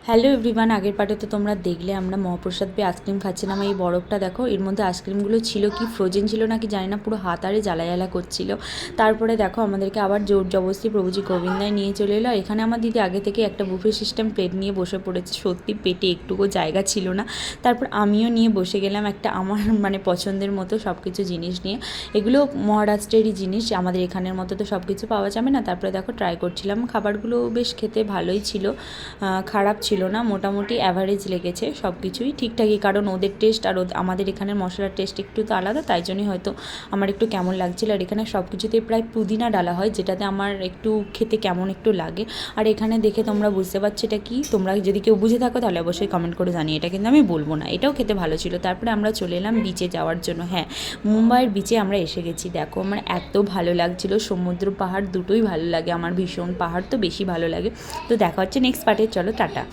Hello everyone, আগের পার্টে তো তোমরা দেখলে আমরা মহাপ্রসাদ পেয়ে আইসক্রিম খাচ্ছিলাম। এই বরফটা দেখো, এর মধ্যে আইসক্রিমগুলো ছিল কি ফ্রোজেন ছিল নাকি জানি না, পুরো হাত আরে জ্বালা জ্বালা করছিল। তারপরে দেখো আমাদেরকে আবার জোর জবরদস্তি প্রভুজি গোবিন্দায় নিয়ে চলে এলো। এখানে আমার দিদি আগে থেকে একটা বুফে সিস্টেম প্লেট নিয়ে বসে পড়েছে, সত্যি পেটে একটুকু জায়গা ছিল না। তারপর আমিও নিয়ে বসে গেলাম একটা আমার পছন্দের মতো সব কিছু জিনিস নিয়ে। এগুলো মহারাষ্ট্রেরই জিনিস, আমাদের এখানের মতো তো সব কিছু পাওয়া যাবে না। তারপরে দেখো ট্রাই করছিলাম, খাবারগুলো বেশ খেতে ভালোই ছিল, খারাপ ছিল না, মোটামুটি অ্যাভারেজ লেগেছে, সব কিছুই ঠিকঠাকই। কারণ ওদের টেস্ট আর আমাদের এখানের মশলার টেস্ট একটু তো আলাদা, তাই জন্যই হয়তো আমার একটু কেমন লাগছিল। আর এখানে সব কিছুতেই প্রায় পুদিনা ডালা হয়, যেটাতে আমার একটু খেতে কেমন একটু লাগে। আর এখানে দেখে তোমরা বুঝতে পারছো এটা কি, তোমরা যদি কেউ বুঝে থাকো তাহলে অবশ্যই কমেন্ট করে জানিয়ে, এটা কিন্তু আমি বলবো না। এটাও খেতে ভালো ছিল। তারপরে আমরা চলে এলাম বিচে যাওয়ার জন্য। হ্যাঁ, মুম্বাইয়ের বিচে আমরা এসে গেছি। দেখো আমার এত ভালো লাগছিল, সমুদ্র পাহাড় দুটোই ভালো লাগে আমার ভীষণ, পাহাড় তো বেশি ভালো লাগে। তো দেখা হচ্ছে নেক্সট পার্টে, চলো টাটা।